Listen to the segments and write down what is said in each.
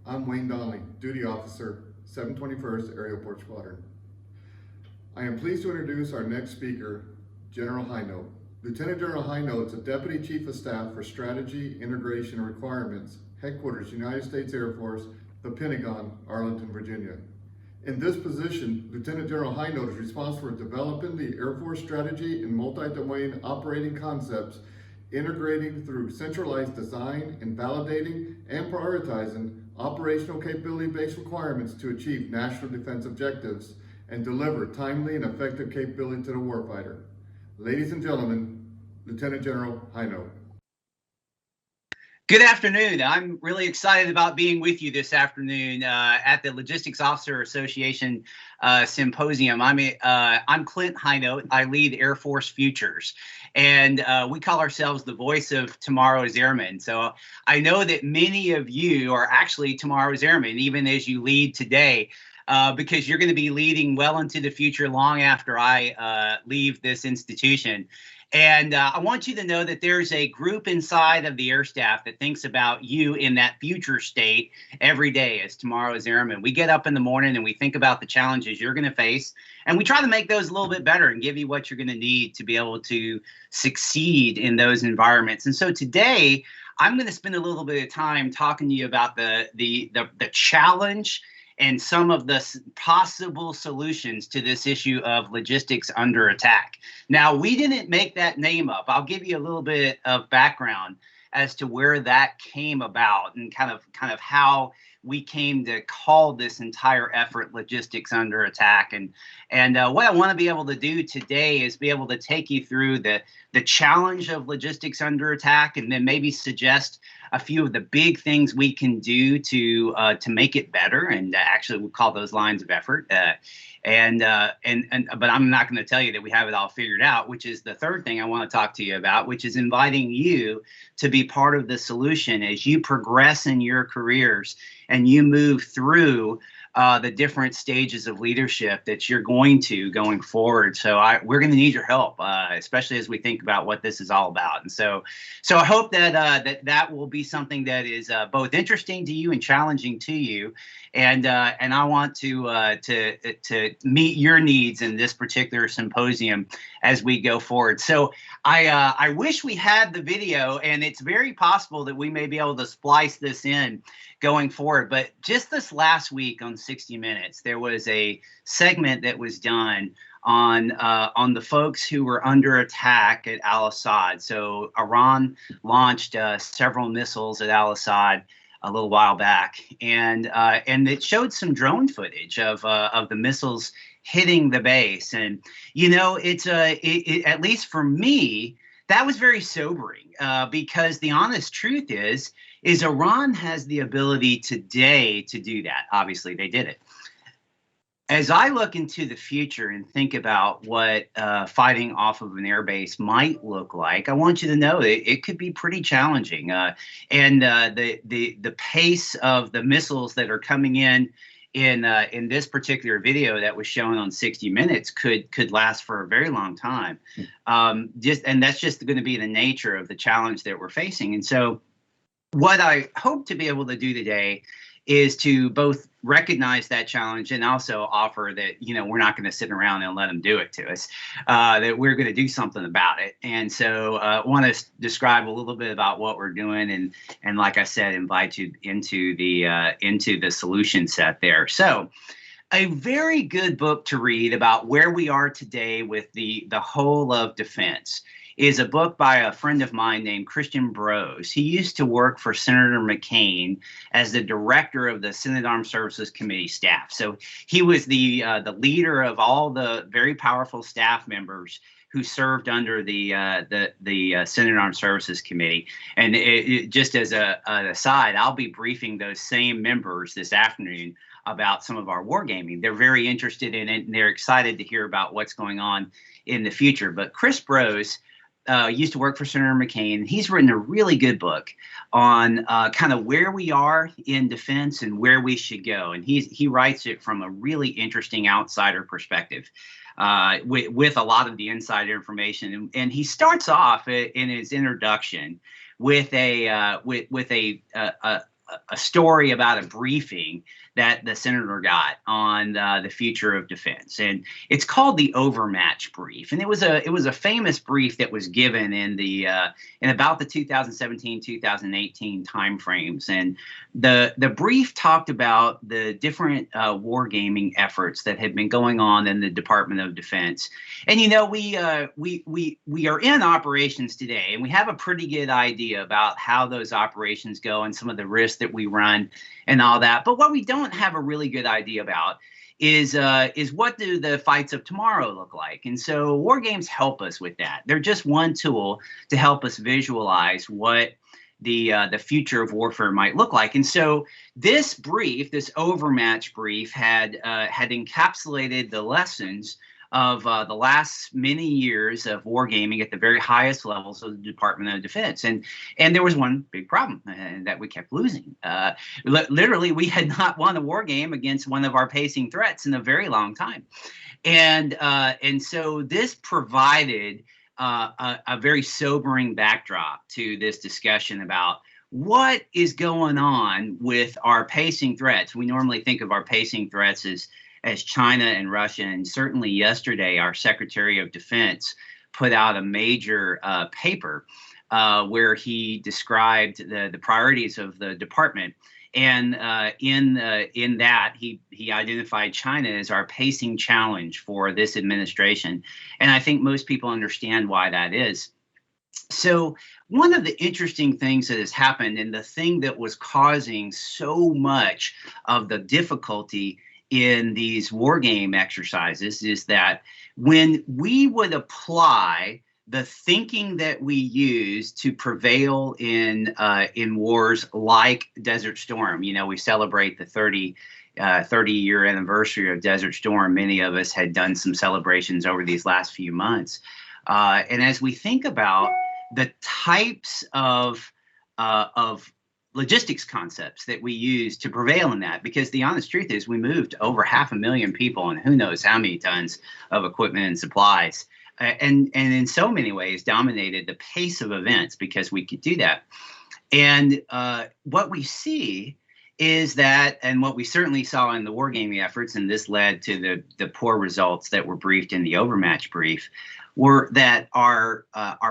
I'm Wayne Donnelly, Duty Officer, 721st Aerial Port Squadron. I am pleased to introduce our next speaker, General Highnote. Lieutenant General Highnote is a Deputy Chief of Staff for Strategy, Integration, and Requirements, Headquarters, United States Air Force, the Pentagon, Arlington, Virginia. In this position, Lieutenant General Highnote is responsible for developing the Air Force strategy and multi-domain operating concepts, integrating through centralized design and validating and prioritizing operational capability-based requirements to achieve national defense objectives and deliver timely and effective capability to the warfighter. Ladies and gentlemen, Lieutenant General Highnote. Good afternoon. I'm really excited about being with you this afternoon at the Logistics Officer Association Symposium. I'm Clint Highnote. I lead Air Force Futures, and we call ourselves the voice of tomorrow's airmen. So I know that many of you are actually tomorrow's airmen, even as you lead today, because you're going to be leading well into the future long after I leave this institution. And I want you to know that there's a group inside of the Air Staff that thinks about you in that future state every day as tomorrow's airmen. We get up in the morning and we think about the challenges you're going to face, and we try to make those a little bit better and give you what you're going to need to be able to succeed in those environments. And so today, I'm going to spend a little bit of time talking to you about the challenge and some of the possible solutions to this issue of logistics under attack. Now, we didn't make that name up. I'll give you a little bit of background as to where that came about and kind of how we came to call this entire effort logistics under attack. And what I want to be able to do today is be able to take you through the challenge of logistics under attack, and then maybe suggest a few of the big things we can do to make it better. And actually, we'll call those lines of effort. But I'm not going to tell you that we have it all figured out, which is the third thing I want to talk to you about, which is inviting you to be part of the solution as you progress in your careers and you move through the different stages of leadership that you're going forward. So we're going to need your help, especially as we think about what this is all about. And so I hope that that will be something that is both interesting to you and challenging to you. And I want to meet your needs in this particular symposium as we go forward. So I wish we had the video, and it's very possible that we may be able to splice this in going forward. But just this last week on 60 Minutes, there was a segment that was done on the folks who were under attack at Al-Assad. So Iran launched several missiles at Al-Assad a little while back, and it showed some drone footage of the missiles hitting the base. And you know, it's at least for me, that was very sobering, because the honest truth is Iran has the ability today to do that. Obviously, they did it. As I look into the future and think about what fighting off of an airbase might look like, I want you to know that it could be pretty challenging. And the pace of the missiles that are coming in this particular video that was shown on 60 Minutes could last for a very long time. And that's just going to be the nature of the challenge that we're facing. And so what I hope to be able to do today is to both recognize that challenge and also offer that, you know, we're not going to sit around and let them do it to us, that we're going to do something about it. And so I want to describe a little bit about what we're doing, and like I said, invite you into the solution set there. So a very good book to read about where we are today with the whole of defense is a book by a friend of mine named Christian Brose. He used to work for Senator McCain as the director of the Senate Armed Services Committee staff. So he was the leader of all the very powerful staff members who served under the Senate Armed Services Committee. And just as an aside, I'll be briefing those same members this afternoon about some of our wargaming. They're very interested in it, and they're excited to hear about what's going on in the future. But Chris Brose used to work for Senator McCain. He's written a really good book on kind of where we are in defense and where we should go. And he writes it from a really interesting outsider perspective, with a lot of the insider information. And he starts off in his introduction with a a story about a briefing that the senator got on the future of defense, and it's called the Overmatch Brief. And it was a famous brief that was given in about the 2017-2018 timeframes. And the brief talked about the different wargaming efforts that had been going on in the Department of Defense. And we are in operations today, and we have a pretty good idea about how those operations go and some of the risks that we run and all that. But what we don't have a really good idea about is what do the fights of tomorrow look like? And so war games help us with that. They're just one tool to help us visualize what the future of warfare might look like. And so this brief, this Overmatch Brief, had encapsulated the lessons of the last many years of wargaming at the very highest levels of the Department of Defense. And there was one big problem that we kept losing. Literally, we had not won a war game against one of our pacing threats in a very long time. And so this provided a very sobering backdrop to this discussion about what is going on with our pacing threats. We normally think of our pacing threats as China and Russia, and certainly yesterday our Secretary of Defense put out a major paper where he described the priorities of the department. And in that, he identified China as our pacing challenge for this administration. And I think most people understand why that is. So one of the interesting things that has happened, and the thing that was causing so much of the difficulty in these war game exercises, is that when we would apply the thinking that we use to prevail in wars like Desert Storm, we celebrate the 30-year anniversary of Desert Storm. Many of us had done some celebrations over these last few months. And as we think about the types of logistics concepts that we use to prevail in that, because the honest truth is we moved over 500,000 people and who knows how many tons of equipment and supplies, and in so many ways dominated the pace of events because we could do that. And what we see is that, and what we certainly saw in the wargaming efforts, and this led to the poor results that were briefed in the Overmatch Brief, were that our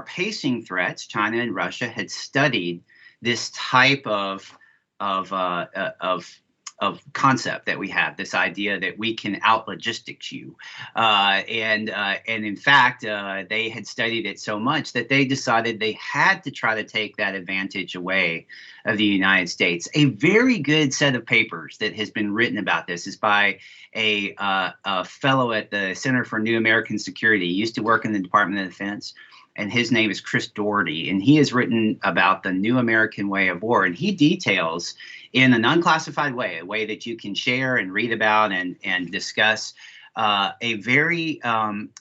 pacing threats, China and Russia, had studied this type of concept that we have, this idea that we can out logistics you, and in fact they had studied it so much that they decided they had to try to take that advantage away of the United States. A very good set of papers that has been written about this is by a fellow at the Center for New American Security. He used to work in the Department of Defense, and his name is Chris Doherty, and he has written about the new American way of war, and he details in an unclassified way, a way that you can share and read about and discuss, a very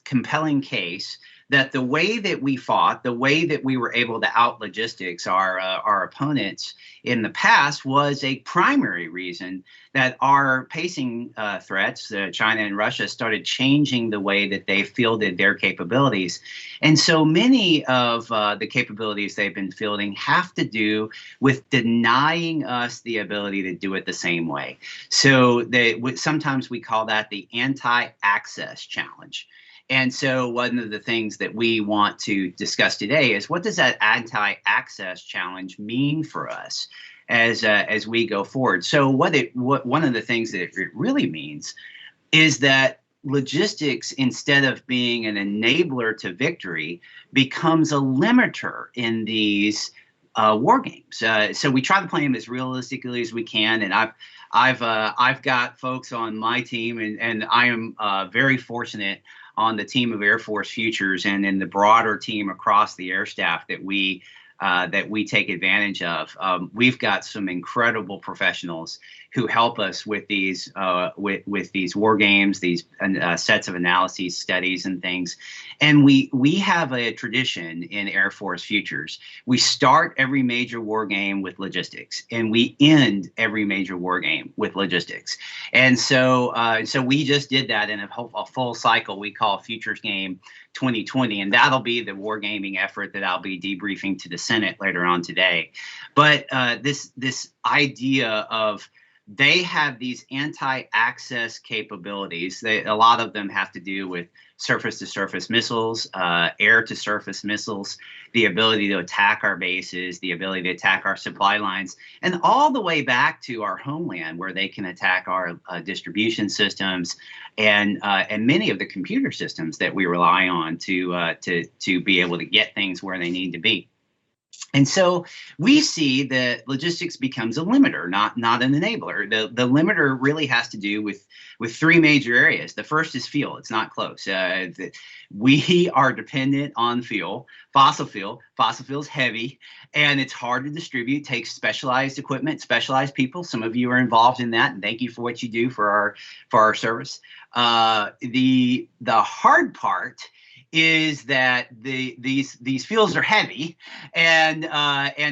compelling case that the way that we fought, the way that we were able to out logistics our opponents in the past was a primary reason that our pacing threats, China and Russia, started changing the way that they fielded their capabilities. And so many of the capabilities they've been fielding have to do with denying us the ability to do it the same way. So sometimes we call that the anti-access challenge. And so one of the things that we want to discuss today is, what does that anti-access challenge mean for us as we go forward? So one of the things that it really means is that logistics, instead of being an enabler to victory, becomes a limiter in these war games. So we try to play them as realistically as we can. And I've got folks on my team, and I am very fortunate on the team of Air Force Futures and in the broader team across the air staff that we take advantage of. We've got some incredible professionals who help us with these war games, these sets of analyses, studies, and things. And we have a tradition in Air Force Futures. We start every major war game with logistics, and we end every major war game with logistics. And so we just did that in a full cycle we call Futures Game 2020, and that'll be the wargaming effort that I'll be debriefing to the Senate later on today. But this idea of they have these anti-access capabilities. A lot of them have to do with surface-to-surface missiles, air-to-surface missiles, the ability to attack our bases, the ability to attack our supply lines, and all the way back to our homeland, where they can attack our distribution systems and many of the computer systems that we rely on to be able to get things where they need to be. And so we see that logistics becomes a limiter, not an enabler. The limiter really has to do with three major areas. The first is fuel. It's not close. We are dependent on fuel, fossil fuel. Fossil fuel is heavy, and it's hard to distribute. Takes specialized equipment, specialized people. Some of you are involved in that, and thank you for what you do for our service. The hard part is that these fuels are heavy, and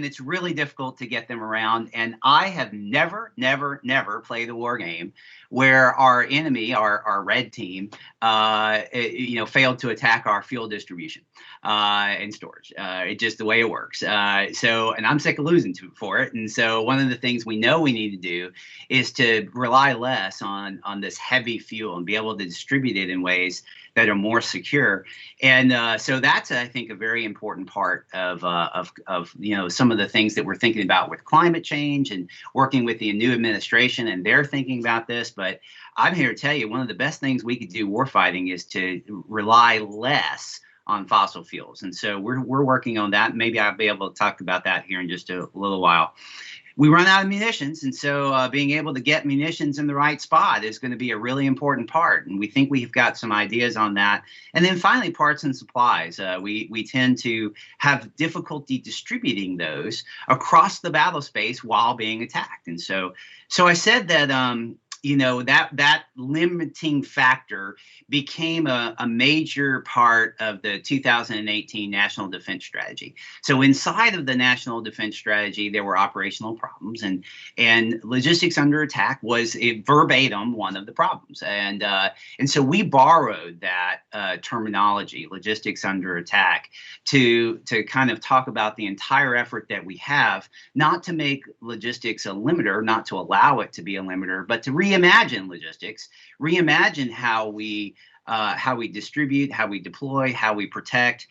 it's really difficult to get them around. And I have never played a war game where our enemy, our red team, failed to attack our fuel distribution and storage. It's just the way it works. And I'm sick of losing for it. And so one of the things we know we need to do is to rely less on this heavy fuel and be able to distribute it in ways that are more secure. And so that's, I think, a very important part of some of the things that we're thinking about with climate change and working with the new administration, and they're thinking about this. But I'm here to tell you, one of the best things we could do warfighting is to rely less on fossil fuels. And so we're working on that. Maybe I'll be able to talk about that here in just a little while. We run out of munitions, and so being able to get munitions in the right spot is going to be a really important part, and we think we've got some ideas on that. And then finally, parts and supplies. We tend to have difficulty distributing those across the battle space while being attacked. And so I said that that limiting factor became a major part of the 2018 National Defense Strategy. So inside of the National Defense Strategy, there were operational problems, and logistics under attack was verbatim one of the problems. And so we borrowed that terminology, logistics under attack, to kind of talk about the entire effort that we have, not to make logistics a limiter, not to allow it to be a limiter, but to reimagine logistics, reimagine how we distribute, how we deploy, how we protect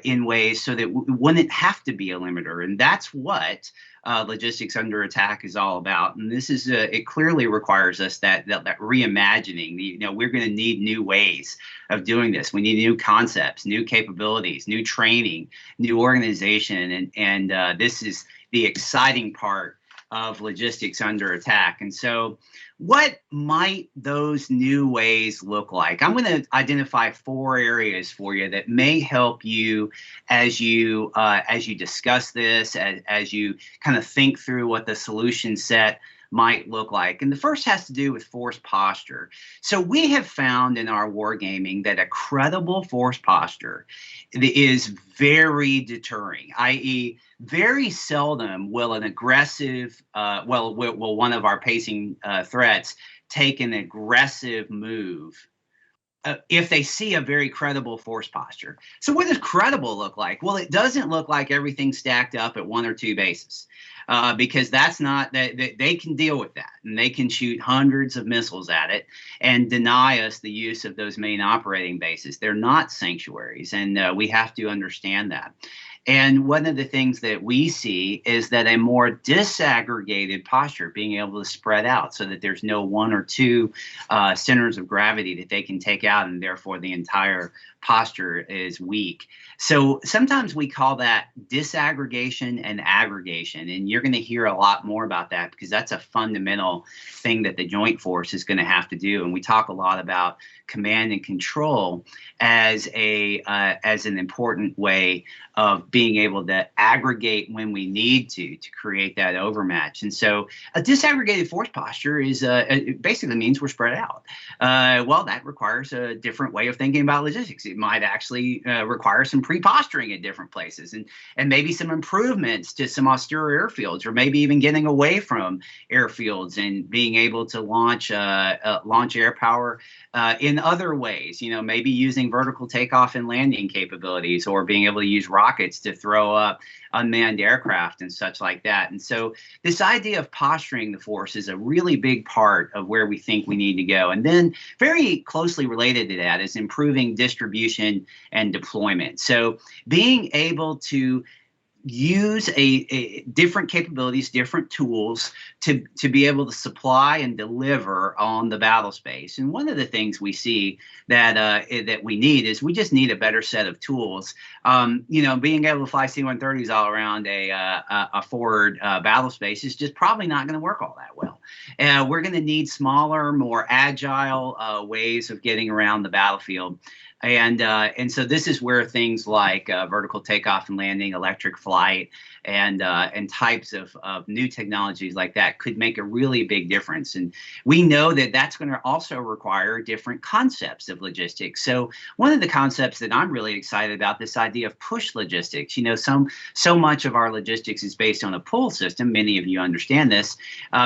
in ways so that we wouldn't have to be a limiter. And that's what logistics under attack is all about. And this is it clearly requires us that reimagining. We're going to need new ways of doing this. We need new concepts, new capabilities, new training, new organization, and this is the exciting part of logistics under attack. And so what might those new ways look like? I'm going to identify 4 areas for you that may help you as you discuss this, as you kind of think through what the solution set might look like. And the first has to do with force posture. So we have found in our wargaming that a credible force posture is very deterring, i.e., very seldom will an aggressive, will one of our pacing threats take an aggressive move if they see a very credible force posture. So what does credible look like? Well, it doesn't look like everything stacked up at 1 or 2 bases, because that's not, they can deal with that, and they can shoot hundreds of missiles at it and deny us the use of those main operating bases. They're not sanctuaries, and we have to understand that. And one of the things that we see is that a more disaggregated posture, being able to spread out so that there's no 1 or 2 centers of gravity that they can take out, and therefore the entire posture is weak. So sometimes we call that disaggregation and aggregation, and you're going to hear a lot more about that because that's a fundamental thing that the Joint Force is going to have to do. And we talk a lot about command and control as an important way of being able to aggregate when we need to create that overmatch. And so a disaggregated force posture is it basically means we're spread out. Well, that requires a different way of thinking about logistics. It might actually require some pre-posturing at different places, and maybe some improvements to some austere airfields, or maybe even getting away from airfields and being able to launch air power in other ways. Maybe using vertical takeoff and landing capabilities, or being able to use rockets to throw up unmanned aircraft and such like that. And so this idea of posturing the force is a really big part of where we think we need to go. And then very closely related to that is improving distribution and deployment. So being able to use a different capabilities, different tools to be able to supply and deliver on the battle space. And one of the things we see that we need is we just need a better set of tools. Being able to fly C-130s all around a forward battle space is just probably not going to work all that well. We're going to need smaller, more agile ways of getting around the battlefield. And so this is where things like vertical takeoff and landing, electric flight, and types of new technologies like that could make a really big difference. And we know that that's going to also require different concepts of logistics. So one of the concepts that I'm really excited about, this idea of push logistics. So much of our logistics is based on a pull system. Many of you understand this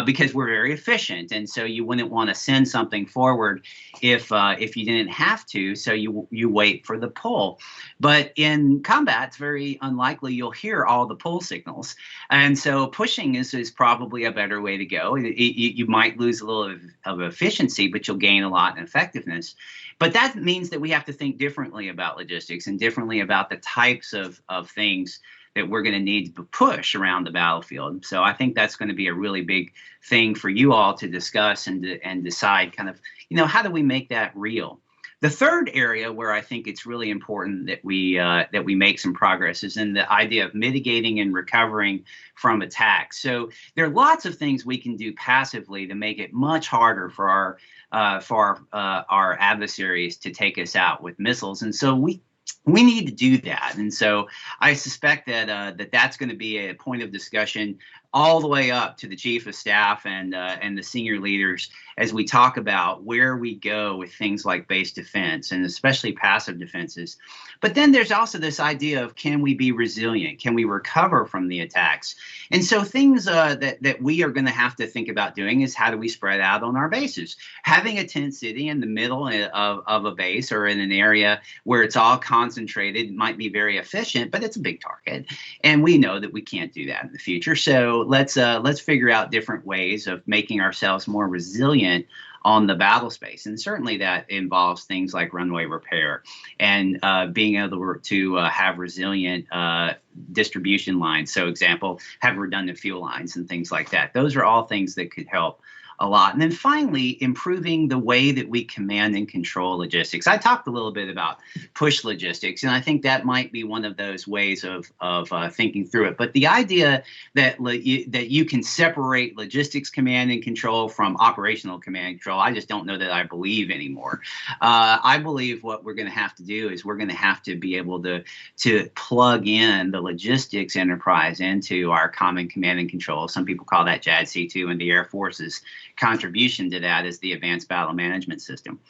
because we're very efficient, and so you wouldn't want to send something forward if you didn't have to. So you wait for the pull. But in combat, it's very unlikely you'll hear all the pull signals. And so pushing is probably a better way to go. You might lose a little of efficiency, but you'll gain a lot in effectiveness. But that means that we have to think differently about logistics and differently about the types of things that we're going to need to push around the battlefield. So I think that's going to be a really big thing for you all to discuss and decide kind of, how do we make that real? The third area where I think it's really important that we make some progress is in the idea of mitigating and recovering from attacks. So there are lots of things we can do passively to make it much harder for our adversaries to take us out with missiles, and so we need to do that. And so I suspect that that's going to be a point of discussion all the way up to the chief of staff and the senior leaders as we talk about where we go with things like base defense and especially passive defenses. But then there's also this idea of, can we be resilient? Can we recover from the attacks? And so things that we are going to have to think about doing is, how do we spread out on our bases? Having a tent city in the middle of a base or in an area where it's all concentrated might be very efficient, but it's a big target. And we know that we can't do that in the future. So let's figure out different ways of making ourselves more resilient on the battle space. And certainly that involves things like runway repair and being able to have resilient distribution lines. So example, have redundant fuel lines and things like that. Those are all things that could help a lot. And then finally, improving the way that we command and control logistics. I talked a little bit about push logistics, and I think that might be one of those ways of thinking through it. But the idea that you can separate logistics command and control from operational command and control, I just don't know that I believe anymore. I believe what we're going to have to do is we're going to have to be able to plug in the logistics enterprise into our common command and control. Some people call that JADC2, and the Air Force's contribution to that is the Advanced Battle Management System.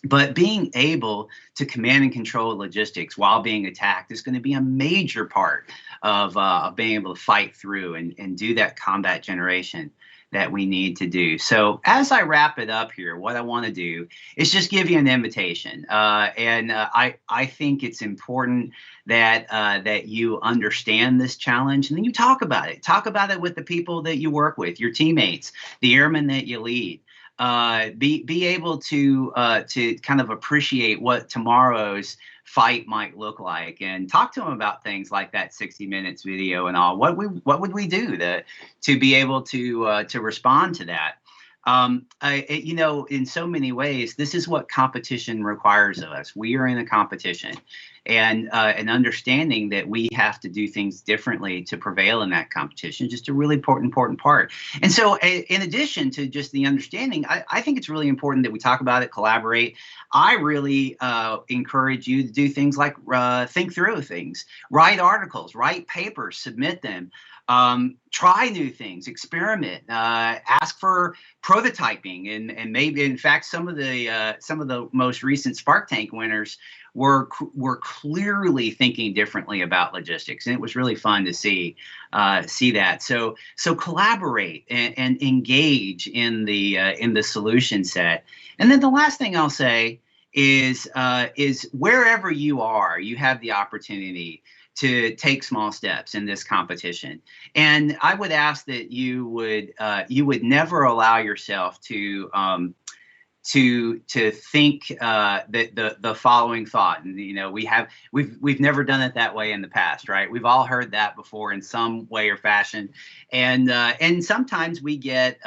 But being able to command and control logistics while being attacked is going to be a major part of being able to fight through and do that combat generation that we need to do. So as I wrap it up here, what I want to do is just give you an invitation. I think it's important that you understand this challenge, and then you talk about it. Talk about it with the people that you work with, your teammates, the airmen that you lead. Be able to kind of appreciate what tomorrow's fight might look like, and talk to them about things like that 60 minutes video and all. What would we do to be able to respond to that? In so many ways, this is what competition requires of us. We are in a competition, and an understanding that we have to do things differently to prevail in that competition is just a really important part. And so, in addition to just the understanding, I think it's really important that we talk about it, collaborate. I really encourage you to do things like think through things, write articles, write papers, submit them. Try new things, experiment, ask for prototyping, and maybe, in fact, some of the most recent Spark Tank winners were clearly thinking differently about logistics, and it was really fun to see that. So collaborate and engage in the solution set. And then the last thing I'll say is wherever you are, you have the opportunity to take small steps in this competition. And I would ask that you would never allow yourself to think that the following thought. And we've never done it that way in the past, right? We've all heard that before in some way or fashion. And sometimes we get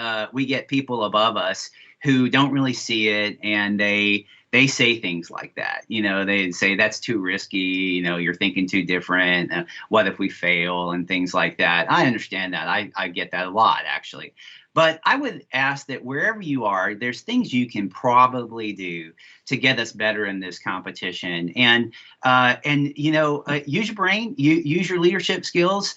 people above us who don't really see it, and they say things like that. They say that's too risky. You're thinking too different. What if we fail, and things like that. I understand that. I get that a lot, actually. But I would ask that wherever you are, there's things you can probably do to get us better in this competition. And use your brain, use your leadership skills,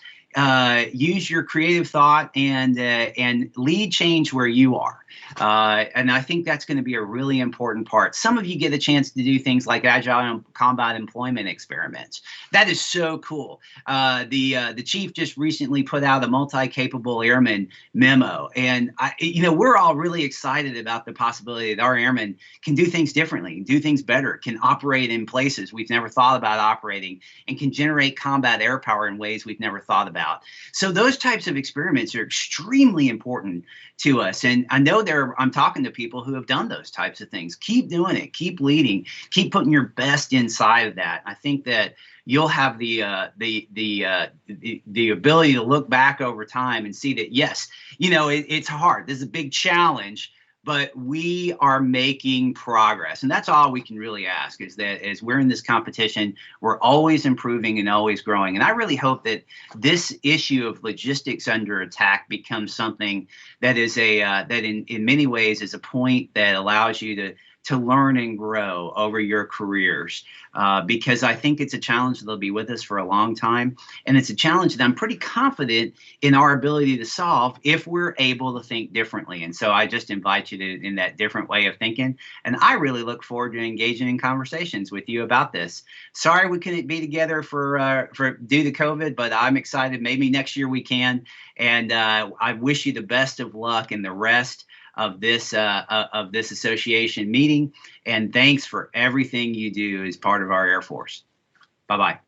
use your creative thought, and lead change where you are. And I think that's going to be a really important part. Some of you get a chance to do things like agile combat employment experiments. That is so cool. The chief just recently put out a multi-capable airman memo, and we're all really excited about the possibility that our airmen can do things differently, do things better, can operate in places we've never thought about operating, and can generate combat air power in ways we've never thought about. So those types of experiments are extremely important to us. And I know I'm talking to people who have done those types of things. Keep doing it, keep leading, keep putting your best inside of that. I think that you'll have the ability to look back over time and see that, yes, it's hard. This is a big challenge, but we are making progress. And that's all we can really ask, is that as we're in this competition, we're always improving and always growing. And I really hope that this issue of logistics under attack becomes something that is that in many ways is a point that allows you to learn and grow over your careers, because I think it's a challenge that'll be with us for a long time. And it's a challenge that I'm pretty confident in our ability to solve if we're able to think differently. And so I just invite you to in that different way of thinking. And I really look forward to engaging in conversations with you about this. Sorry we couldn't be together for due to COVID, but I'm excited. Maybe next year we can. And I wish you the best of luck in the rest of this association meeting, and thanks for everything you do as part of our Air Force. Bye-bye.